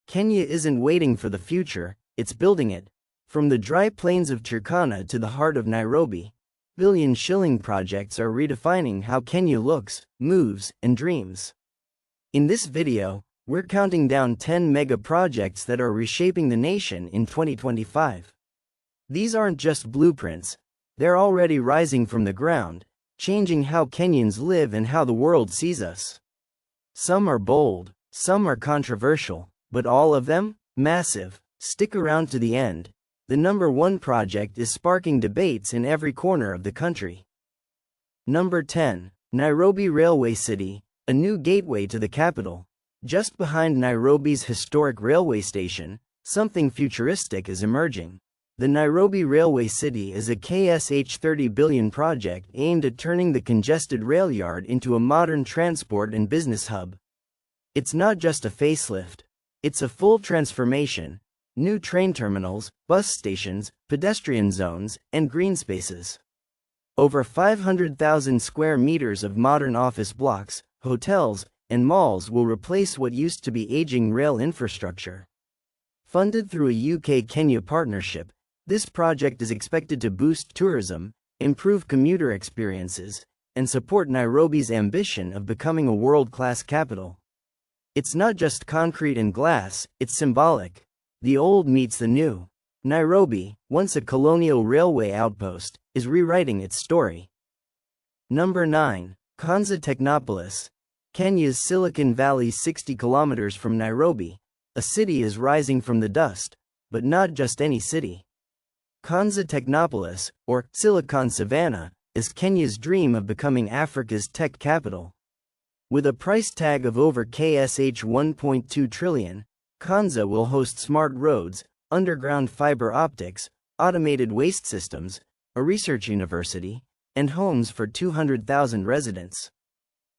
Kenya isn't waiting for the future, it's building it. From the dry plains of Turkana to the heart of Nairobi, billion-shilling projects are redefining how Kenya looks, moves, and dreams. In this video, we're counting down 10 mega projects that are reshaping the nation in 2025. These aren't just blueprints, they're already rising from the ground, changing how Kenyans live and how the world sees us. Some are bold, some are controversial, but all of them, massive. Stick around to the end. The number one project is sparking debates in every corner of the country. Number 10. Nairobi Railway City, a new gateway to the capital. Just behind Nairobi's historic railway station, something futuristic is emerging. The Nairobi Railway City is a KSH 30 billion project aimed at turning the congested rail yard into a modern transport and business hub. It's not just a facelift, it's a full transformation. New train terminals, bus stations, pedestrian zones, and green spaces. Over 500,000 square meters of modern office blocks, hotels, and malls will replace what used to be aging rail infrastructure. Funded through a UK-Kenya partnership, this project is expected to boost tourism, improve commuter experiences, and support Nairobi's ambition of becoming a world-class capital. It's not just concrete and glass, it's symbolic. The old meets the new. Nairobi, once a colonial railway outpost, is rewriting its story. Number 9. Konza Technopolis. Kenya's Silicon Valley, 60 kilometers from Nairobi, a city is rising from the dust, but not just any city. Konza Technopolis, or Silicon Savannah, is Kenya's dream of becoming Africa's tech capital. With a price tag of over KSH 1.2 trillion, Konza will host smart roads, underground fiber optics, automated waste systems, a research university, and homes for 200,000 residents.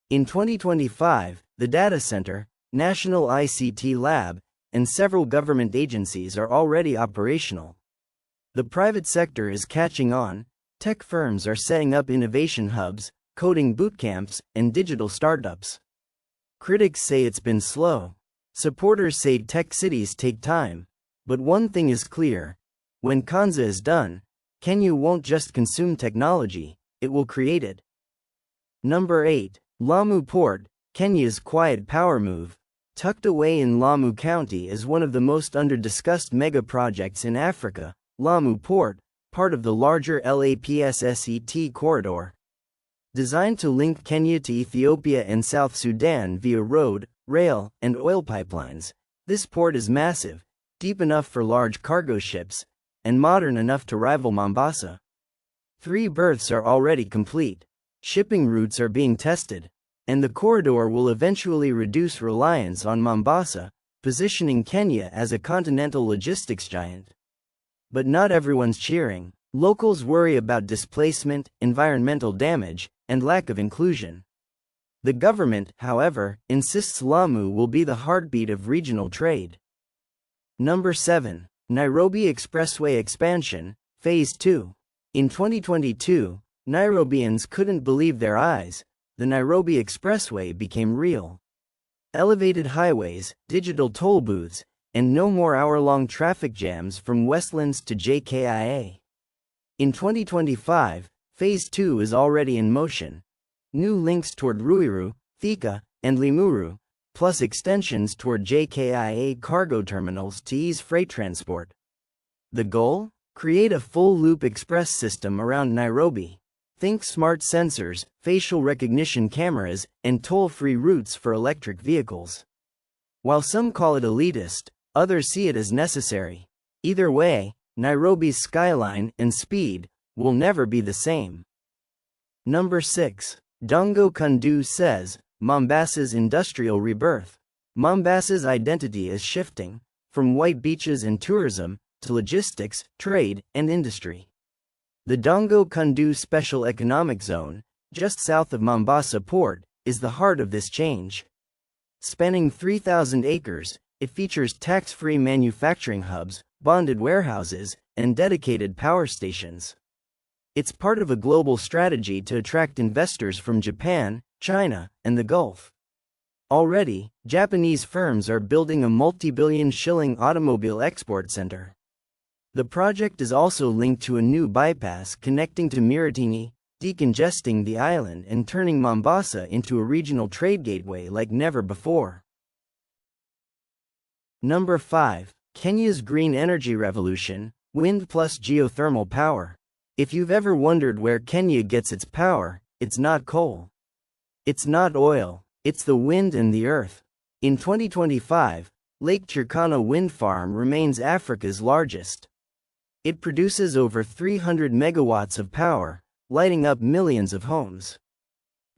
In 2025, the data center, National ICT Lab, and several government agencies are already operational. The private sector is catching on. Tech firms are setting up innovation hubs, coding bootcamps, and digital startups. Critics say it's been slow. Supporters say tech cities take time. But one thing is clear. When Konza is done, Kenya won't just consume technology, it will create it. Number 8. Lamu Port, Kenya's quiet power move. Tucked away in Lamu County is one of the most under-discussed mega projects in Africa, Lamu Port, part of the larger LAPSSET corridor. Designed to link Kenya to Ethiopia and South Sudan via road, rail, and oil pipelines, this port is massive, deep enough for large cargo ships, and modern enough to rival Mombasa. 3 berths are already complete, shipping routes are being tested, and the corridor will eventually reduce reliance on Mombasa, positioning Kenya as a continental logistics giant. But not everyone's cheering. Locals worry about displacement, environmental damage, and lack of inclusion. The government, however, insists Lamu will be the heartbeat of regional trade. Number 7. Nairobi Expressway Expansion, Phase 2. In 2022, Nairobians couldn't believe their eyes. The Nairobi Expressway became real. Elevated highways, digital toll booths, and no more hour-long traffic jams from Westlands to JKIA. In 2025, Phase 2 is already in motion. New links toward Ruiru, Thika, and Limuru, plus extensions toward JKIA cargo terminals to ease freight transport. The goal? Create a full-loop express system around Nairobi. Think smart sensors, facial recognition cameras, and toll-free routes for electric vehicles. While some call it elitist, others see it as necessary. Either way, Nairobi's skyline and speed will never be the same. Number 6. Dongo Kundu says, Mombasa's industrial rebirth. Mombasa's identity is shifting, from white beaches and tourism, to logistics, trade, and industry. The Dongo Kundu Special Economic Zone, just south of Mombasa Port, is the heart of this change. Spanning 3,000 acres, it features tax-free manufacturing hubs, bonded warehouses, and dedicated power stations. It's part of a global strategy to attract investors from Japan, China, and the Gulf. Already, Japanese firms are building a multi-billion shilling automobile export center. The project is also linked to a new bypass connecting to Miritini, decongesting the island and turning Mombasa into a regional trade gateway like never before. Number 5. Kenya's green energy revolution, wind plus geothermal power. If you've ever wondered where Kenya gets its power, it's not coal. It's not oil. It's the wind and the earth. In 2025, Lake Turkana Wind Farm remains Africa's largest. It produces over 300 megawatts of power, lighting up millions of homes.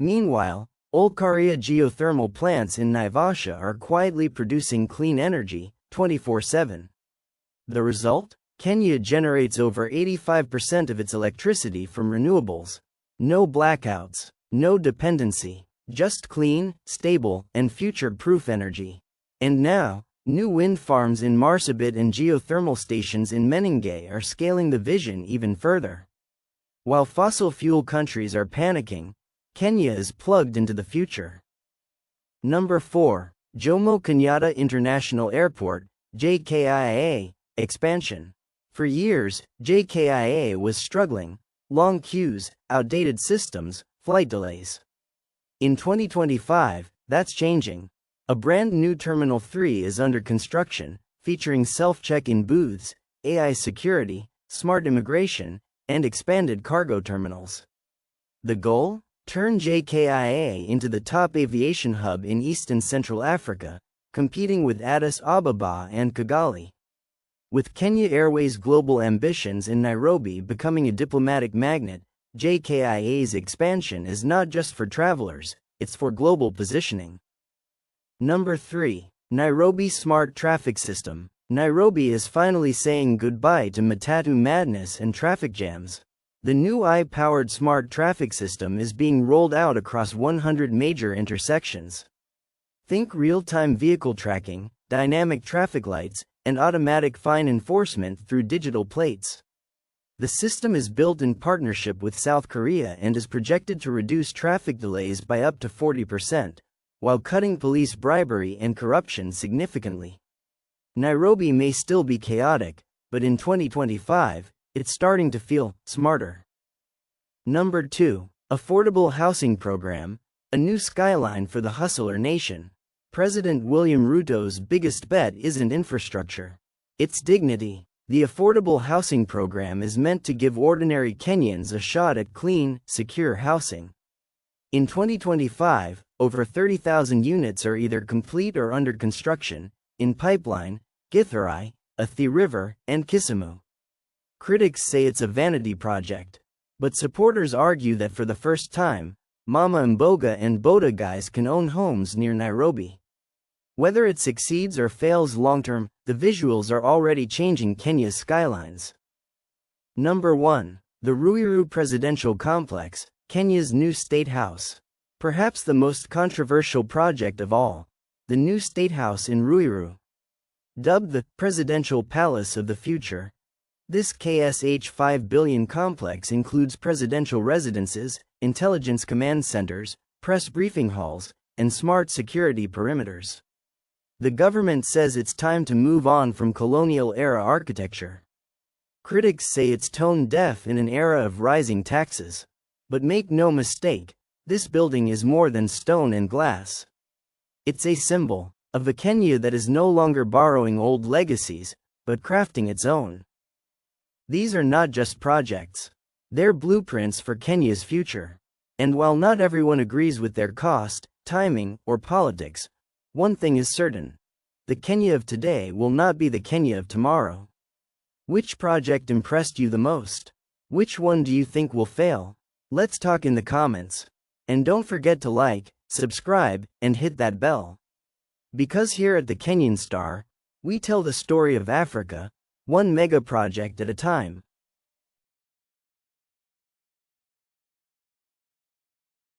Meanwhile, Olkaria geothermal plants in Naivasha are quietly producing clean energy, 24/7. The result? Kenya generates over 85% of its electricity from renewables. No blackouts, no dependency. Just clean, stable, and future-proof energy. And now, new wind farms in Marsabit and geothermal stations in Menengai are scaling the vision even further. While fossil fuel countries are panicking, Kenya is plugged into the future. Number 4. Jomo Kenyatta International Airport, JKIA, expansion. For years, JKIA was struggling. Long queues, outdated systems, flight delays. In 2025, that's changing. A brand new Terminal 3 is under construction, featuring self-check-in booths, AI security, smart immigration, and expanded cargo terminals. The goal? Turn JKIA into the top aviation hub in East and Central Africa, competing with Addis Ababa and Kigali. With Kenya Airways' global ambitions and Nairobi becoming a diplomatic magnet, JKIA's expansion is not just for travelers, it's for global positioning. Number 3. Nairobi Smart Traffic System. Nairobi is finally saying goodbye to matatu madness and traffic jams. The new AI-powered smart traffic system is being rolled out across 100 major intersections. Think real-time vehicle tracking, dynamic traffic lights, and automatic fine enforcement through digital plates. The system is built in partnership with South Korea and is projected to reduce traffic delays by up to 40%, while cutting police bribery and corruption significantly. Nairobi may still be chaotic, but in 2025, it's starting to feel smarter. Number 2. Affordable Housing Program, a new skyline for the hustler nation. President William Ruto's biggest bet isn't infrastructure. It's dignity. The Affordable Housing Program is meant to give ordinary Kenyans a shot at clean, secure housing. In 2025, over 30,000 units are either complete or under construction, in Pipeline, Githurai, Athi River, and Kisumu. Critics say it's a vanity project, but supporters argue that for the first time, Mama Mboga and Boda guys can own homes near Nairobi. Whether it succeeds or fails long-term, the visuals are already changing Kenya's skylines. Number 1. The Ruiru Presidential Complex, Kenya's new State House. Perhaps the most controversial project of all, the new State House in Ruiru. Dubbed the Presidential Palace of the Future, this KSH 5 billion complex includes presidential residences, intelligence command centers, press briefing halls, and smart security perimeters. The government says it's time to move on from colonial-era architecture. Critics say it's tone-deaf in an era of rising taxes. But make no mistake, this building is more than stone and glass. It's a symbol of a Kenya that is no longer borrowing old legacies, but crafting its own. These are not just projects. They're blueprints for Kenya's future. And while not everyone agrees with their cost, timing, or politics, one thing is certain. The Kenya of today will not be the Kenya of tomorrow. Which project impressed you the most? Which one do you think will fail? Let's talk in the comments. And don't forget to like, subscribe, and hit that bell. Because here at the Kenyan Star, we tell the story of Africa, one mega project at a time.